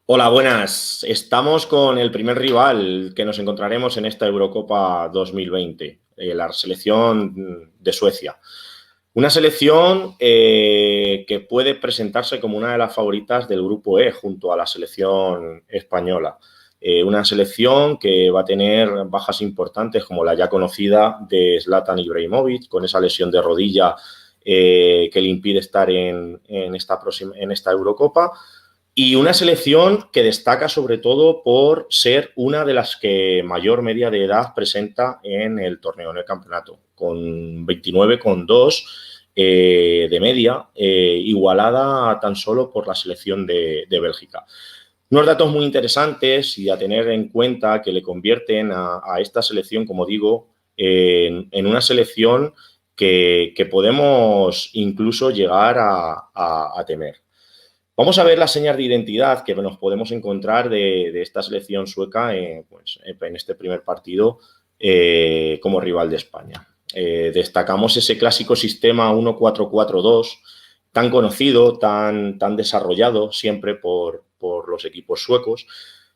Hola, buenas. Estamos con el primer rival que nos encontraremos en esta Eurocopa 2020, la selección de Suecia. Una selección que puede presentarse como una de las favoritas del grupo E junto a la selección española. Una selección que va a tener bajas importantes como la ya conocida de Zlatan Ibrahimovic, con esa lesión de rodilla que le impide estar en esta Eurocopa. Y una selección que destaca sobre todo por ser una de las que mayor media de edad presenta en el torneo, en el campeonato, con 29,2 de media, igualada tan solo por la selección de Bélgica. Unos datos muy interesantes y a tener en cuenta que le convierten a esta selección, como digo, en una selección que podemos incluso llegar a temer. Vamos a ver las señas de identidad que nos podemos encontrar de esta selección sueca en este primer partido como rival de España. Destacamos ese clásico sistema 1-4-4-2 tan conocido, tan desarrollado siempre por los equipos suecos.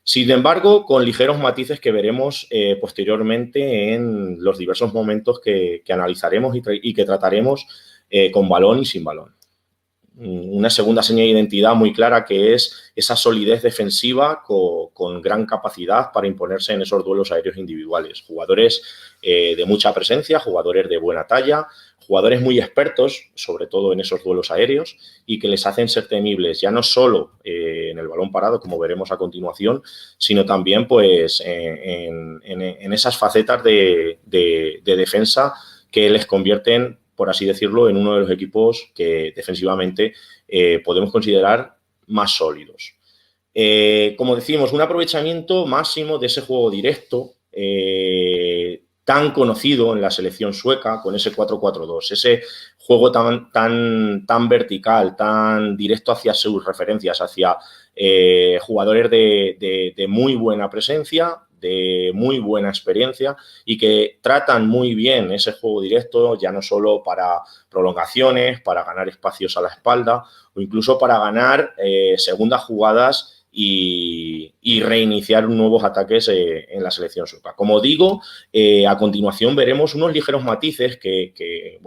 Sin embargo, con ligeros matices que veremos posteriormente en los diversos momentos que analizaremos y que trataremos con balón y sin balón. Una segunda señal de identidad muy clara, que es esa solidez defensiva con gran capacidad para imponerse en esos duelos aéreos individuales. Jugadores de mucha presencia, jugadores de buena talla, jugadores muy expertos, sobre todo en esos duelos aéreos, y que les hacen ser temibles, ya no solo en el balón parado, como veremos a continuación, sino también pues, en esas facetas de defensa que les convierten, por así decirlo, en uno de los equipos que defensivamente podemos considerar más sólidos. Como decimos, un aprovechamiento máximo de ese juego directo tan conocido en la selección sueca con ese 4-4-2, ese juego tan vertical, tan directo hacia sus referencias, hacia jugadores de muy buena presencia, de muy buena experiencia y que tratan muy bien ese juego directo, ya no solo para prolongaciones, para ganar espacios a la espalda o incluso para ganar segundas jugadas y reiniciar nuevos ataques en la selección sueca. Como digo, a continuación veremos unos ligeros matices que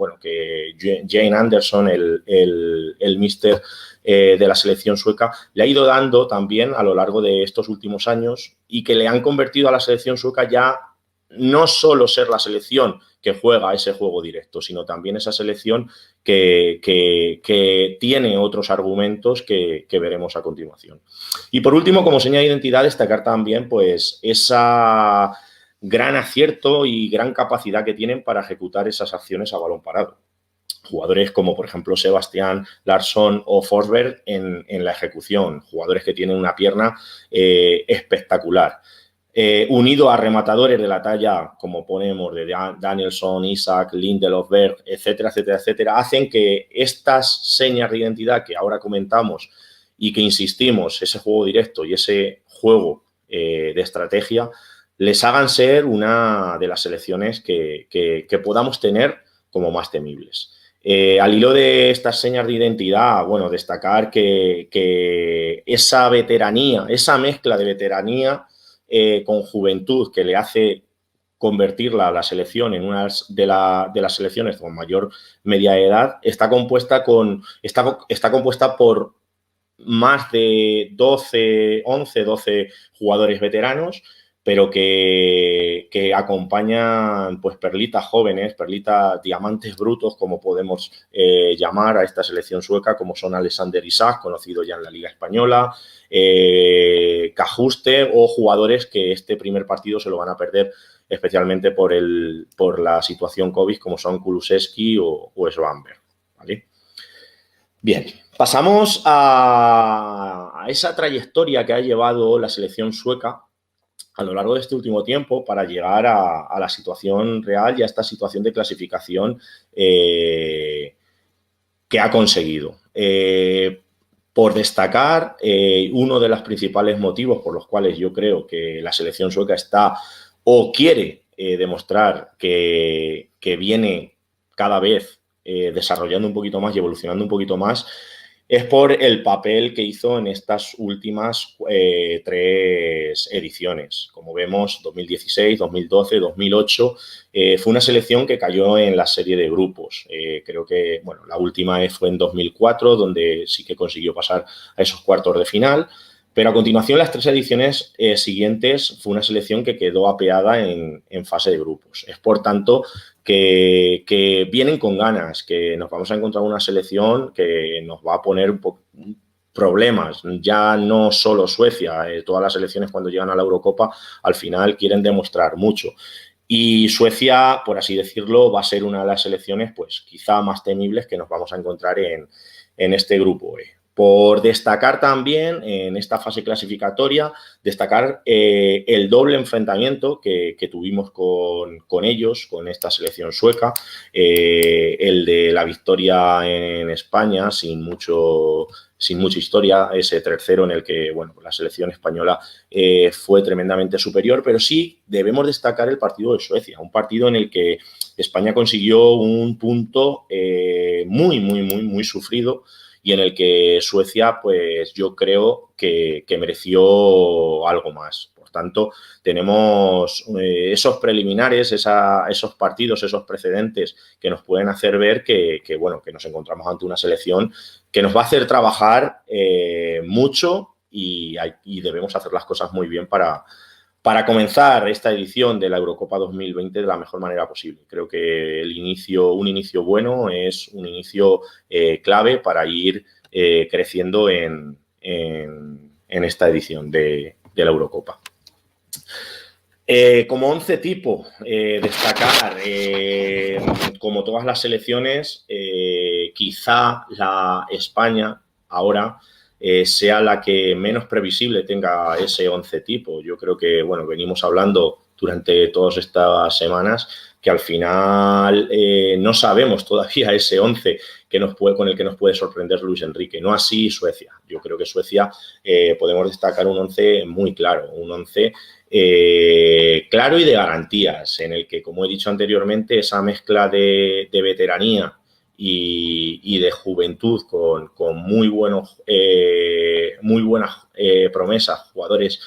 Jane Anderson, el míster de la selección sueca, le ha ido dando también a lo largo de estos últimos años y que le han convertido a la selección sueca ya no solo ser la selección que juega ese juego directo, sino también esa selección que tiene otros argumentos que veremos a continuación. Y por último, como señal de identidad, destacar también pues esa gran acierto y gran capacidad que tienen para ejecutar esas acciones a balón parado. Jugadores como, por ejemplo, Sebastián Larsson o Forsberg en la ejecución, jugadores que tienen una pierna espectacular. Unido a rematadores de la talla, como ponemos, de Danielson, Isaac, Lindelof, Berg, etcétera, etcétera, etcétera, hacen que estas señas de identidad que ahora comentamos y que insistimos, ese juego directo y ese juego de estrategia, les hagan ser una de las selecciones que podamos tener como más temibles. Al hilo de estas señas de identidad, bueno, destacar que esa veteranía, esa mezcla de veteranía con juventud que le hace convertirla a la selección en una de las selecciones con mayor media edad, está compuesta por más de 12 jugadores veteranos, pero que acompañan pues perlitas jóvenes, perlitas diamantes brutos, como podemos llamar a esta selección sueca, como son Alexander Isak, conocido ya en la Liga Española, Cajuste, o jugadores que este primer partido se lo van a perder especialmente por la situación COVID, como son Kulusevski o Svanberg, ¿vale? Bien, pasamos a esa trayectoria que ha llevado la selección sueca a lo largo de este último tiempo para llegar a la situación real y a esta situación de clasificación que ha conseguido. Por destacar, uno de los principales motivos por los cuales yo creo que la selección sueca está o quiere demostrar que viene cada vez desarrollando un poquito más y evolucionando un poquito más, es por el papel que hizo en estas últimas 3 ediciones. Como vemos, 2016, 2012, 2008, fue una selección que cayó en la serie de grupos. Creo que, bueno, la última fue en 2004, donde sí que consiguió pasar a esos cuartos de final. Pero a continuación, las 3 ediciones siguientes fue una selección que quedó apeada en fase de grupos. Es, por tanto, que vienen con ganas, que nos vamos a encontrar una selección que nos va a poner problemas. Ya no solo Suecia, todas las selecciones cuando llegan a la Eurocopa al final quieren demostrar mucho. Y Suecia, por así decirlo, va a ser una de las selecciones pues quizá más temibles que nos vamos a encontrar en este grupo E. Por destacar también en esta fase clasificatoria, destacar el doble enfrentamiento que tuvimos con ellos, con esta selección sueca, el de la victoria en España sin mucha historia, ese 3-0 en el que bueno, la selección española fue tremendamente superior, pero sí debemos destacar el partido de Suecia, un partido en el que España consiguió un punto muy sufrido, y en el que Suecia, pues yo creo que mereció algo más. Por tanto, tenemos esos preliminares, esos partidos, esos precedentes que nos pueden hacer ver que nos encontramos ante una selección que nos va a hacer trabajar mucho y debemos hacer las cosas muy bien para comenzar esta edición de la Eurocopa 2020 de la mejor manera posible. Creo que un inicio bueno es un inicio clave para ir creciendo en esta edición de la Eurocopa. Como 11 tipo, destacar, como todas las selecciones, quizá la España ahora sea la que menos previsible tenga ese 11 tipo. Yo creo que, bueno, venimos hablando durante todas estas semanas que al final no sabemos todavía ese 11 con el que nos puede sorprender Luis Enrique. No así Suecia. Yo creo que Suecia podemos destacar un 11 muy claro, un 11 claro y de garantías, en el que, como he dicho anteriormente, esa mezcla de veteranía y de juventud con muy buenas promesas, jugadores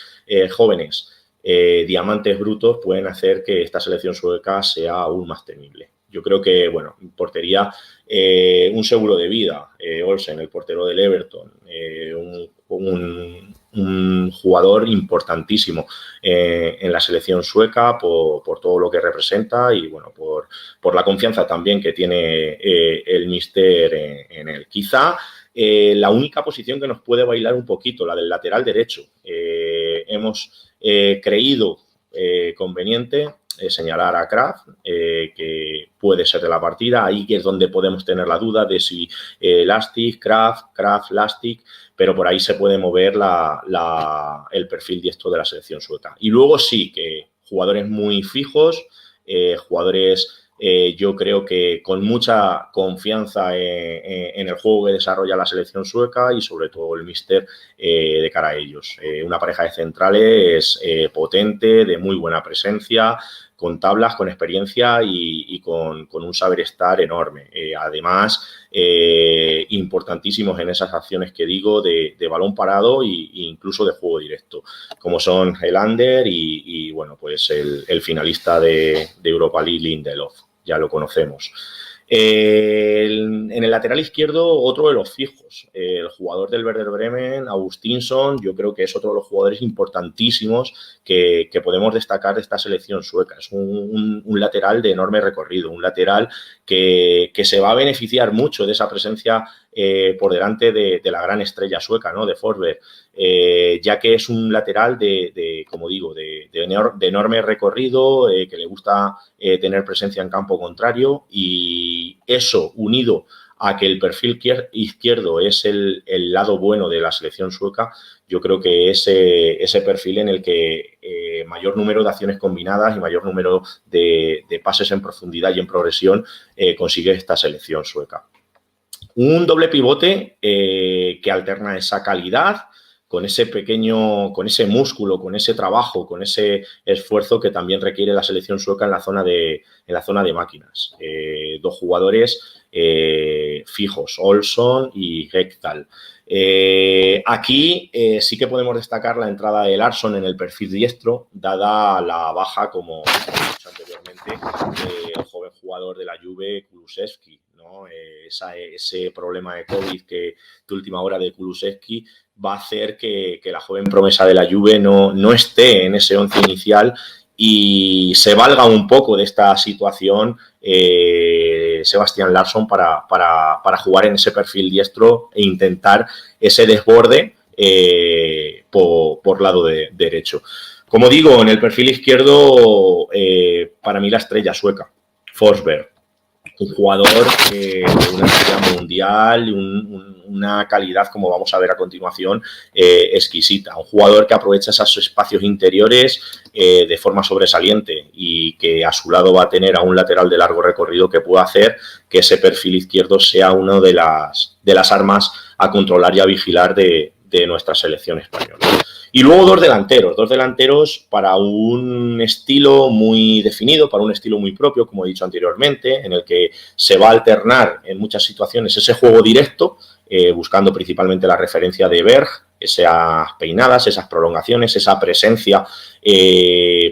jóvenes, diamantes brutos, pueden hacer que esta selección sueca sea aún más temible. Yo creo que, bueno, en portería, un seguro de vida, Olsen, el portero del Everton, un jugador importantísimo en la selección sueca por todo lo que representa y, bueno, por la confianza también que tiene el míster en él. Quizá la única posición que nos puede bailar un poquito, la del lateral derecho. Hemos creído conveniente señalar a Kraft, que puede ser de la partida. Ahí es donde podemos tener la duda de si Lastic, Kraft, Lastic, pero por ahí se puede mover el perfil diestro de la selección sueca. Y luego sí, que jugadores muy fijos, jugadores yo creo que con mucha confianza en el juego que desarrolla la selección sueca y sobre todo el míster de cara a ellos. Una pareja de centrales potente, de muy buena presencia, con tablas, con experiencia y con un saber estar enorme. Además, importantísimos en esas acciones que digo de balón parado e incluso de juego directo, como son Helander y bueno, pues el finalista de Europa League, Lindelof, ya lo conocemos. En el lateral izquierdo, otro de los fijos, el jugador del Werder Bremen, Augustinsson, yo creo que es otro de los jugadores importantísimos que podemos destacar de esta selección sueca. Es un lateral de enorme recorrido, un lateral que se va a beneficiar mucho de esa presencia por delante de la gran estrella sueca, ¿no? De Forsberg, ya que es un lateral como digo, de enorme recorrido, que le gusta tener presencia en campo contrario, y eso unido a que el perfil izquierdo es el lado bueno de la selección sueca, yo creo que ese perfil en el que mayor número de acciones combinadas y mayor número de pases en profundidad y en progresión consigue esta selección sueca. Un doble pivote que alterna esa calidad con ese músculo, con ese trabajo, con ese esfuerzo que también requiere la selección sueca en la zona de máquinas. Dos jugadores fijos, Olson y Gekdal. Aquí sí que podemos destacar la entrada de Larsson en el perfil diestro, dada la baja, como he dicho anteriormente, el joven jugador de la Juve, Kulusevski, ¿no? Ese problema de COVID de última hora de Kulusevski va a hacer que la joven promesa de la Juve no esté en ese once inicial y se valga un poco de esta situación Sebastián Larsson para jugar en ese perfil diestro e intentar ese desborde por lado derecho. Como digo, en el perfil izquierdo, para mí la estrella sueca, Forsberg. Un jugador de una estrella mundial, una calidad, como vamos a ver a continuación, exquisita. Un jugador que aprovecha esos espacios interiores de forma sobresaliente y que a su lado va a tener a un lateral de largo recorrido que pueda hacer que ese perfil izquierdo sea una de las armas a controlar y a vigilar de nuestra selección española. Y luego dos delanteros para un estilo muy definido, para un estilo muy propio, como he dicho anteriormente, en el que se va a alternar en muchas situaciones ese juego directo, buscando principalmente la referencia de Berg, esas peinadas, esas prolongaciones, esa presencia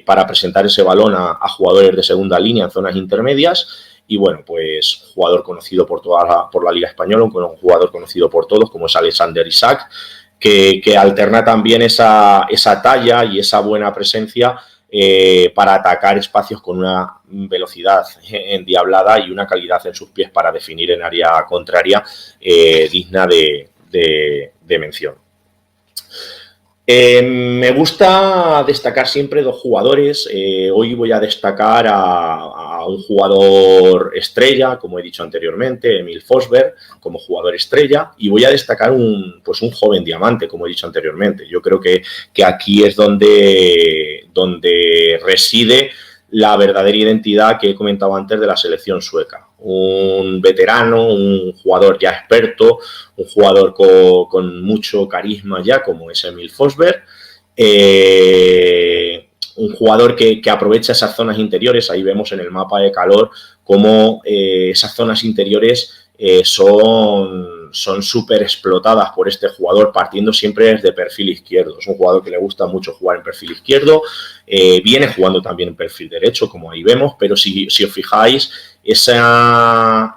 para presentar ese balón a jugadores de segunda línea en zonas intermedias. Y bueno, pues jugador conocido por la Liga Española, un jugador conocido por todos, como es Alexander Isak, que alterna también esa talla y esa buena presencia para atacar espacios con una velocidad endiablada y una calidad en sus pies para definir en área contraria digna de mención. Me gusta destacar siempre dos jugadores. Hoy voy a destacar a un jugador estrella, como he dicho anteriormente, Emil Forsberg, como jugador estrella, y voy a destacar un joven diamante, como he dicho anteriormente. Yo creo que aquí es donde reside la verdadera identidad que he comentado antes de la selección sueca. Un veterano, un jugador ya experto, un jugador con mucho carisma ya, como es Emil Forsberg. Un jugador que aprovecha esas zonas interiores. Ahí vemos en el mapa de calor cómo esas zonas interiores son súper explotadas por este jugador, partiendo siempre desde perfil izquierdo. Es un jugador que le gusta mucho jugar en perfil izquierdo, viene jugando también en perfil derecho, como ahí vemos, pero si os fijáis, esa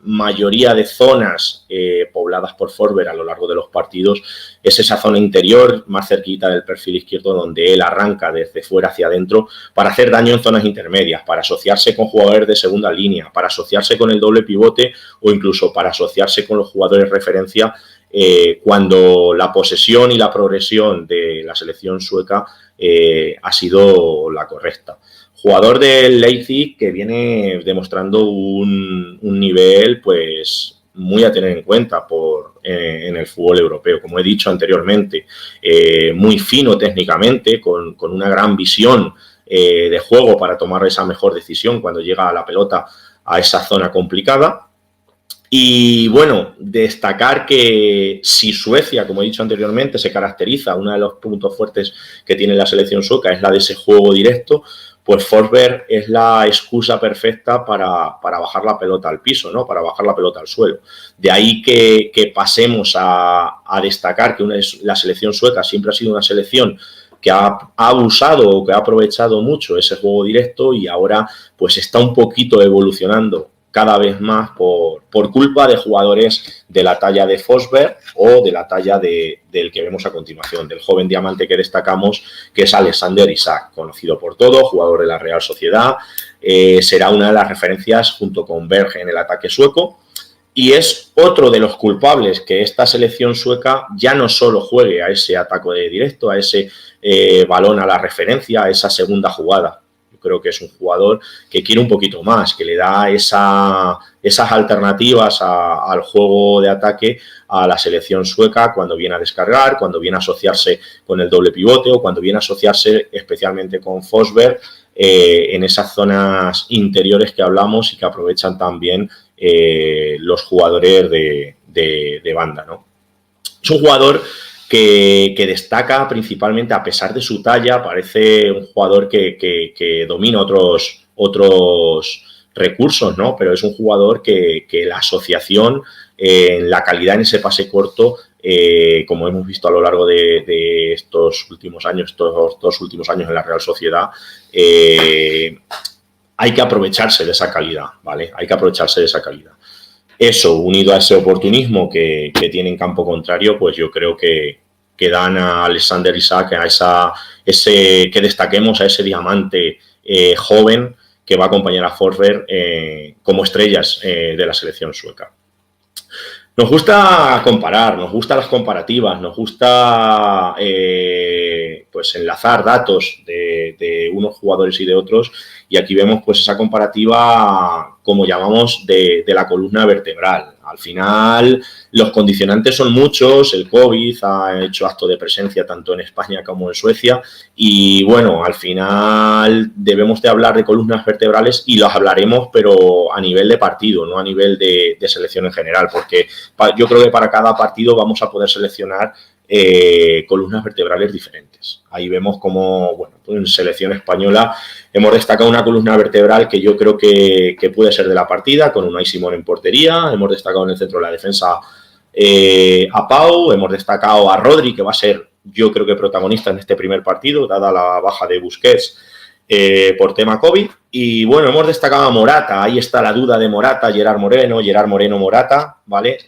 mayoría de zonas pobladas por Forsberg a lo largo de los partidos es esa zona interior más cerquita del perfil izquierdo, donde él arranca desde fuera hacia adentro para hacer daño en zonas intermedias, para asociarse con jugadores de segunda línea, para asociarse con el doble pivote o incluso para asociarse con los jugadores referencia cuando la posesión y la progresión de la selección sueca ha sido la correcta. Jugador del Leipzig que viene demostrando un nivel pues muy a tener en cuenta en el fútbol europeo. Como he dicho anteriormente, muy fino técnicamente, con una gran visión de juego para tomar esa mejor decisión cuando llega la pelota a esa zona complicada. Y bueno, destacar que si Suecia, como he dicho anteriormente, se caracteriza, uno de los puntos fuertes que tiene la selección sueca es la de ese juego directo, pues Forsberg es la excusa perfecta para bajar la pelota al piso, ¿no? Para bajar la pelota al suelo. De ahí que pasemos a destacar que la selección sueca siempre ha sido una selección que ha abusado o que ha aprovechado mucho ese juego directo y ahora pues está un poquito evolucionando cada vez más por culpa de jugadores de la talla de Forsberg o de la talla del que vemos a continuación, del joven diamante que destacamos, que es Alexander Isak, conocido por todos, jugador de la Real Sociedad, será una de las referencias junto con Berg en el ataque sueco, y es otro de los culpables que esta selección sueca ya no solo juegue a ese ataque de directo, a ese balón a la referencia, a esa segunda jugada. Creo que es un jugador que quiere un poquito más, que le da esas alternativas al juego de ataque a la selección sueca cuando viene a descargar, cuando viene a asociarse con el doble pivote o cuando viene a asociarse especialmente con Forsberg en esas zonas interiores que hablamos y que aprovechan también los jugadores de banda, ¿no? Es un jugador que destaca principalmente a pesar de su talla, parece un jugador que domina otros recursos, ¿no? Pero es un jugador que la asociación, la calidad en ese pase corto, como hemos visto a lo largo de estos últimos años, estos 2 últimos años en la Real Sociedad, hay que aprovecharse de esa calidad, ¿vale? Hay que aprovecharse de esa calidad. Eso, unido a ese oportunismo que tiene en campo contrario, pues yo creo que dan a Alexander Isak que destaquemos a ese diamante joven que va a acompañar a Forsberg como estrellas de la selección sueca. Nos gusta comparar, nos gustan las comparativas, nos gusta pues enlazar datos de unos jugadores y de otros, y aquí vemos pues esa comparativa, como llamamos, de la columna vertebral. Al final los condicionantes son muchos, el COVID ha hecho acto de presencia tanto en España como en Suecia, y bueno, al final debemos de hablar de columnas vertebrales y los hablaremos, pero a nivel de partido, no a nivel de selección en general, porque yo creo que para cada partido vamos a poder seleccionar columnas vertebrales diferentes. Ahí vemos como, bueno, en selección española hemos destacado una columna vertebral que yo creo que puede ser de la partida, con Unai Simón en portería. Hemos destacado en el centro de la defensa a Pau, hemos destacado a Rodri, que va a ser, yo creo que protagonista en este primer partido, dada la baja de Busquets por tema COVID. Y bueno, hemos destacado a Morata. Ahí está la duda de Morata, Gerard Moreno, Morata, ¿vale?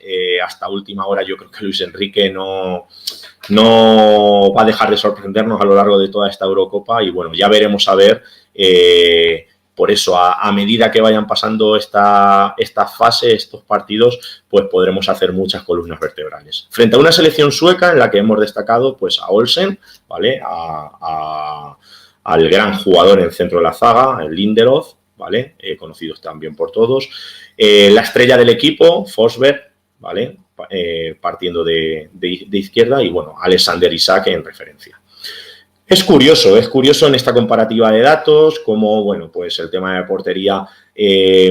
Hasta última hora yo creo que Luis Enrique no va a dejar de sorprendernos a lo largo de toda esta Eurocopa, y bueno, ya veremos a ver. Por eso, a medida que vayan pasando esta fase, estos partidos, pues podremos hacer muchas columnas vertebrales. Frente a una selección sueca en la que hemos destacado pues a Olsen, ¿vale? Al gran jugador en el centro de la zaga, el Lindelof, ¿vale? Conocidos también por todos. La estrella del equipo, Forsberg, ¿vale? Partiendo de izquierda, y bueno, Alexander Isak en referencia. Es curioso en esta comparativa de datos, como, bueno, pues el tema de portería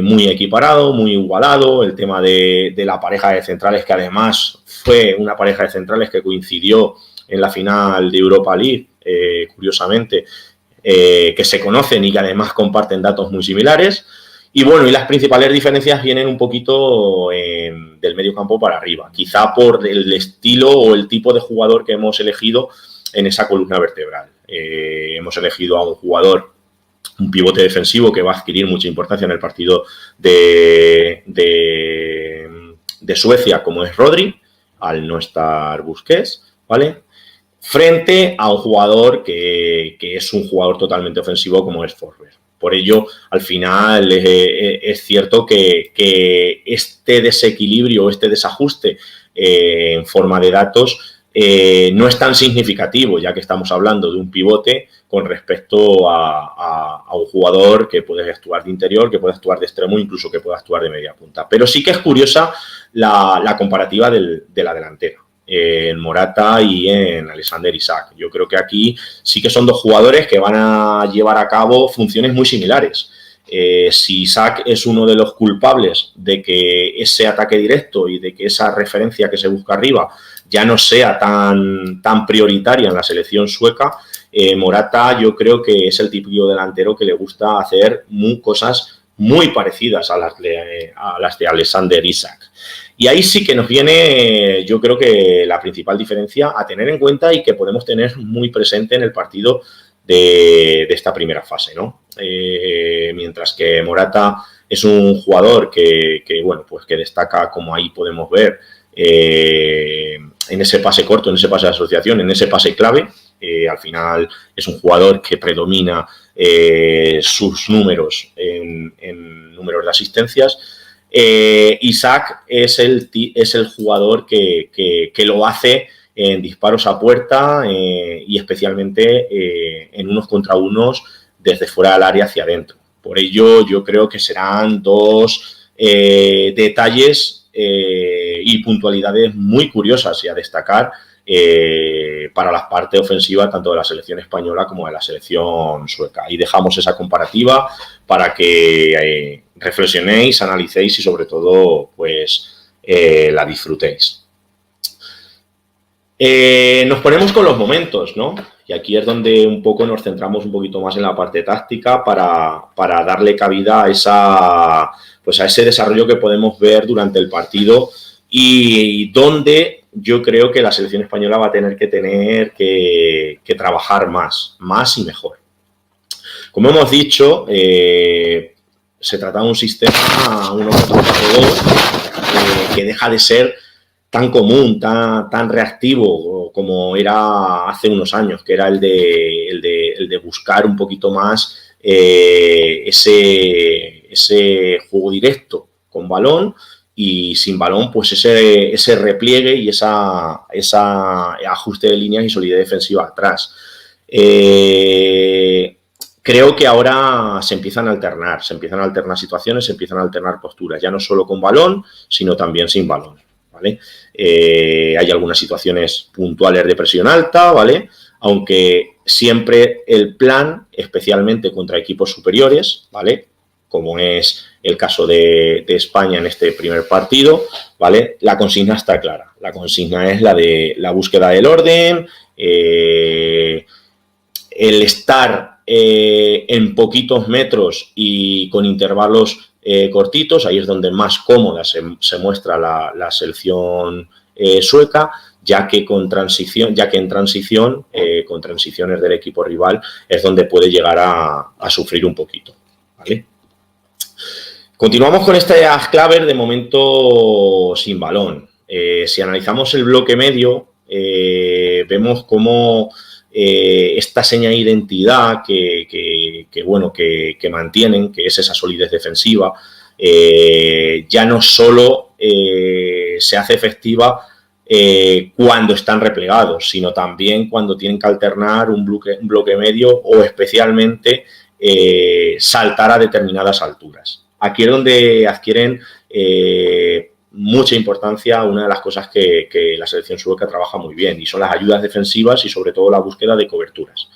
muy equiparado, muy igualado, el tema de la pareja de centrales, que además fue una pareja de centrales que coincidió en la final de Europa League, curiosamente, que se conocen y que además comparten datos muy similares. Y bueno, y las principales diferencias vienen un poquito del medio campo para arriba, quizá por el estilo o el tipo de jugador que hemos elegido en esa columna vertebral. Hemos elegido a un jugador, un pivote defensivo, que va a adquirir mucha importancia en el partido de Suecia, como es Rodri, al no estar Busquets, ¿vale? Frente a un jugador que es un jugador totalmente ofensivo, como es Forsberg. Por ello, al final, es cierto que este desequilibrio, este desajuste en forma de datos no es tan significativo, ya que estamos hablando de un pivote con respecto a un jugador que puede actuar de interior, que puede actuar de extremo, incluso que puede actuar de media punta. Pero sí que es curiosa la comparativa de la delantera, en Morata y en Alexander Isak. Yo creo que aquí sí que son dos jugadores que van a llevar a cabo funciones muy similares. Si Isak es uno de los culpables de que ese ataque directo y de que esa referencia que se busca arriba ya no sea tan prioritaria en la selección sueca, Morata yo creo que es el típico delantero que le gusta hacer cosas muy parecidas a las de Alexander Isak. Y ahí sí que nos viene, yo creo que la principal diferencia a tener en cuenta y que podemos tener muy presente en el partido de esta primera fase, ¿no? Mientras que Morata es un jugador que bueno, pues que destaca, como ahí podemos ver, en ese pase corto, en ese pase de asociación, en ese pase clave. Al final es un jugador que predomina sus números en números de asistencias. Isak es el jugador que lo hace en disparos a puerta y especialmente en unos contra unos desde fuera del área hacia adentro. Por ello, yo creo que serán dos detalles y puntualidades muy curiosas y a destacar para la parte ofensiva tanto de la selección española como de la selección sueca. Y dejamos esa comparativa para que reflexionéis, analicéis y sobre todo pues la disfrutéis. Nos ponemos con los momentos, ¿no? Y aquí es donde un poco nos centramos un poquito más en la parte táctica para darle cabida a pues a ese desarrollo que podemos ver durante el partido y donde yo creo que la selección española va a tener que trabajar más y mejor. Como hemos dicho, se trata de un sistema 1-4-4-2 que deja de ser tan común, tan reactivo como era hace unos años, que era el de buscar un poquito más ese juego directo con balón y sin balón, pues ese repliegue y esa ajuste de líneas y solidez defensiva atrás. Creo que ahora se empiezan a alternar situaciones, se empiezan a alternar posturas, ya no solo con balón, sino también sin balón, ¿vale? Hay algunas situaciones puntuales de presión alta, ¿vale? Aunque siempre el plan, especialmente contra equipos superiores, ¿vale? Como es el caso de España en este primer partido, ¿vale? La consigna está clara. La consigna es la de la búsqueda del orden, el estar en poquitos metros y con intervalos cortitos, ahí es donde más cómoda se muestra la selección sueca, ya que en transición, con transiciones del equipo rival, es donde puede llegar a sufrir un poquito, ¿vale? Continuamos con estas claves de momento sin balón. Si analizamos el bloque medio, vemos cómo esta seña de identidad que mantienen, que es esa solidez defensiva, ya no solo se hace efectiva cuando están replegados, sino también cuando tienen que alternar un bloque medio o especialmente saltar a determinadas alturas. Aquí es donde adquieren mucha importancia una de las cosas que la selección sueca trabaja muy bien, y son las ayudas defensivas y sobre todo la búsqueda de coberturas.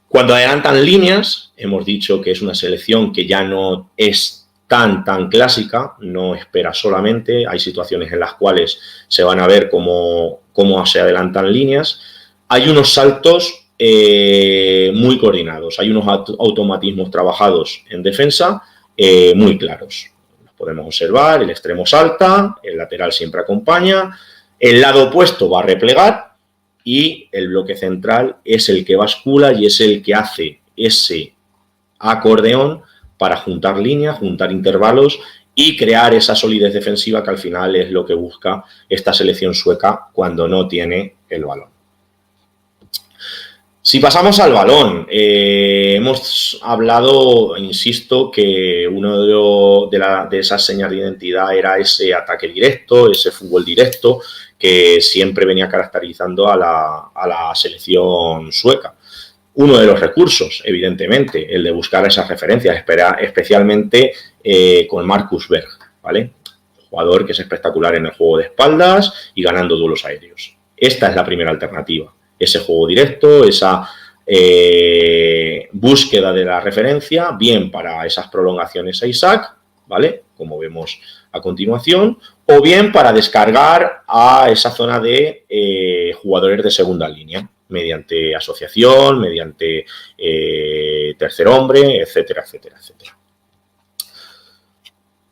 Cuando adelantan líneas, hemos dicho que es una selección que ya no es tan clásica, no espera solamente, hay situaciones en las cuales se van a ver cómo se adelantan líneas. Hay unos saltos muy coordinados, hay unos automatismos trabajados en defensa muy claros. Podemos observar, el extremo salta, el lateral siempre acompaña, el lado opuesto va a replegar y el bloque central es el que bascula y es el que hace ese acordeón para juntar líneas, juntar intervalos y crear esa solidez defensiva que al final es lo que busca esta selección sueca cuando no tiene el balón. Si pasamos al balón, hemos hablado, insisto, que uno de esas señas de identidad era ese ataque directo, ese fútbol directo que siempre venía caracterizando a la selección sueca. Uno de los recursos, evidentemente, el de buscar esas referencias, especialmente con Marcus Berg, ¿vale? Jugador que es espectacular en el juego de espaldas y ganando duelos aéreos. Esta es la primera alternativa. Ese juego directo, esa búsqueda de la referencia, bien para esas prolongaciones a Isaac, ¿vale? Como vemos a continuación, o bien para descargar a esa zona de jugadores de segunda línea, mediante asociación, mediante tercer hombre, etcétera, etcétera, etcétera.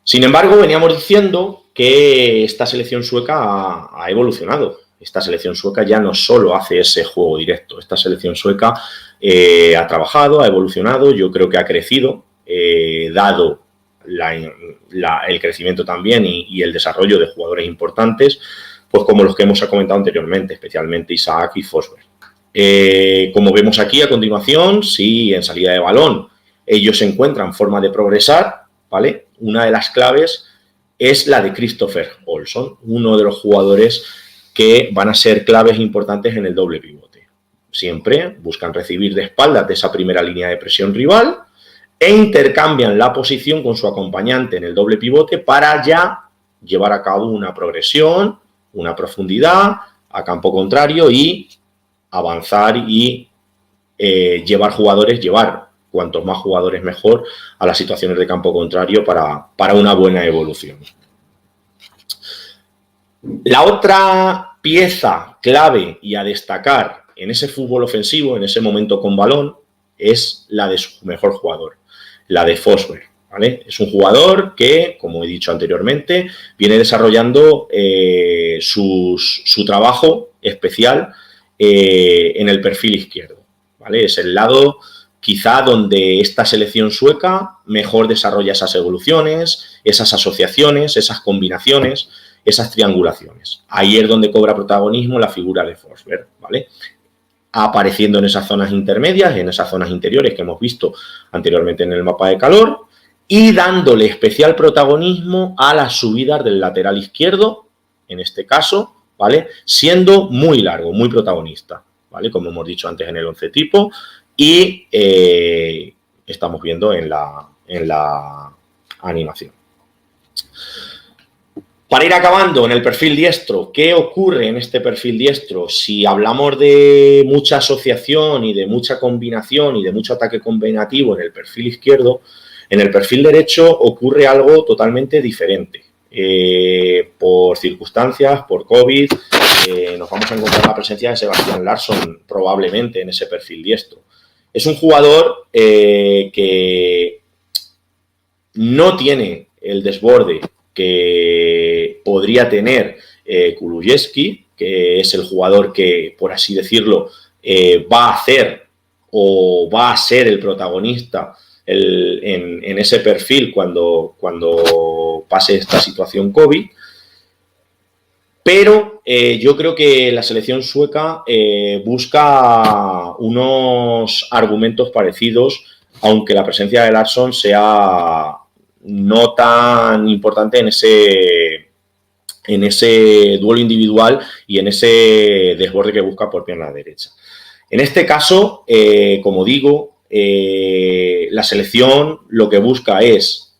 Sin embargo, veníamos diciendo que esta selección sueca ha evolucionado. Esta selección sueca ya no solo hace ese juego directo, esta selección sueca ha trabajado, ha evolucionado, yo creo que ha crecido, dado el crecimiento también y el desarrollo de jugadores importantes, pues como los que hemos comentado anteriormente, especialmente Isaac y Forsberg. Como vemos aquí a continuación, si en salida de balón ellos encuentran forma de progresar, ¿vale? Una de las claves es la de Christopher Olsson, uno de los jugadores que van a ser claves importantes en el doble pivote. Siempre buscan recibir de espaldas de esa primera línea de presión rival e intercambian la posición con su acompañante en el doble pivote para ya llevar a cabo una progresión, una profundidad a campo contrario y avanzar y llevar cuantos más jugadores mejor a las situaciones de campo contrario para una buena evolución. La otra pieza clave y a destacar en ese fútbol ofensivo, en ese momento con balón, es la de su mejor jugador, la de Forsberg, ¿vale? Es un jugador que, como he dicho anteriormente, viene desarrollando su trabajo especial en el perfil izquierdo, ¿vale? Es el lado quizá donde esta selección sueca mejor desarrolla esas evoluciones, esas asociaciones, esas combinaciones, esas triangulaciones. Ahí es donde cobra protagonismo la figura de Forsberg, ¿vale? Apareciendo en esas zonas intermedias, en esas zonas interiores que hemos visto anteriormente en el mapa de calor, y dándole especial protagonismo a las subidas del lateral izquierdo, en este caso, ¿vale? Siendo muy largo, muy protagonista, ¿vale? Como hemos dicho antes en el 11 tipo, y estamos viendo en la animación. Para ir acabando en el perfil diestro, ¿qué ocurre en este perfil diestro? Si hablamos de mucha asociación y de mucha combinación y de mucho ataque combinativo en el perfil izquierdo, en el perfil derecho ocurre algo totalmente diferente. Por circunstancias, por COVID, nos vamos a encontrar la presencia de Sebastián Larsson probablemente en ese perfil diestro. Es un jugador que no tiene el desborde que podría tener Kulusevski, que es el jugador que, por así decirlo, va a hacer o va a ser el protagonista en ese perfil cuando pase esta situación COVID. Pero yo creo que la selección sueca busca unos argumentos parecidos, aunque la presencia de Larsson sea no tan importante en ese duelo individual y en ese desborde que busca por pierna derecha. En este caso, como digo, la selección lo que busca es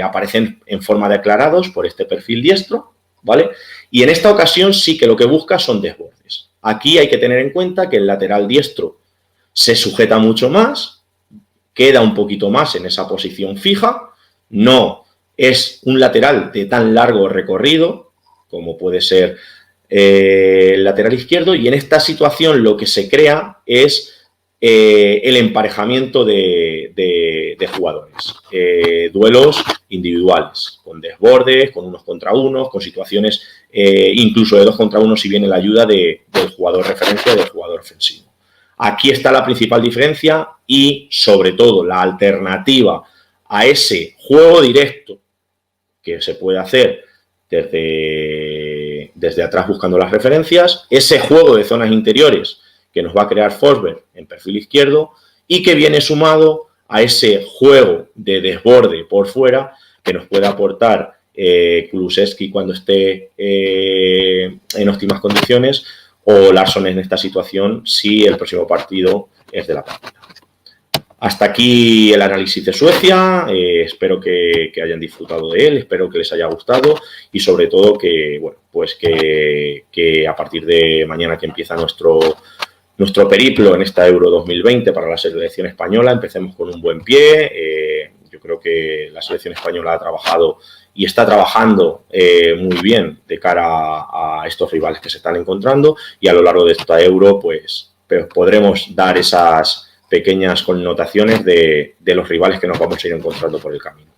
aparecen en forma de aclarados por este perfil diestro, ¿vale? Y en esta ocasión sí que lo que busca son desbordes. Aquí hay que tener en cuenta que el lateral diestro se sujeta mucho más, queda un poquito más en esa posición fija, no es un lateral de tan largo recorrido como puede ser el lateral izquierdo, y en esta situación lo que se crea es el emparejamiento de jugadores, duelos individuales, con desbordes, con unos contra unos, con situaciones incluso de 2 contra 1 si viene la ayuda del jugador referencia y del jugador ofensivo. Aquí está la principal diferencia y, sobre todo, la alternativa a ese juego directo que se puede hacer desde atrás buscando las referencias, ese juego de zonas interiores que nos va a crear Forsberg en perfil izquierdo y que viene sumado a ese juego de desborde por fuera que nos puede aportar Kulusevski cuando esté en óptimas condiciones, o Larsson en esta situación si el próximo partido es de la partida. Hasta aquí el análisis de Suecia, espero que hayan disfrutado de él, espero que les haya gustado y sobre todo que, bueno, pues que a partir de mañana que empieza nuestro periplo en esta Euro 2020 para la selección española, empecemos con un buen pie. Yo creo que la selección española ha trabajado y está trabajando muy bien de cara a estos rivales que se están encontrando, y a lo largo de esta Euro pues podremos dar esas pequeñas connotaciones de los rivales que nos vamos a ir encontrando por el camino.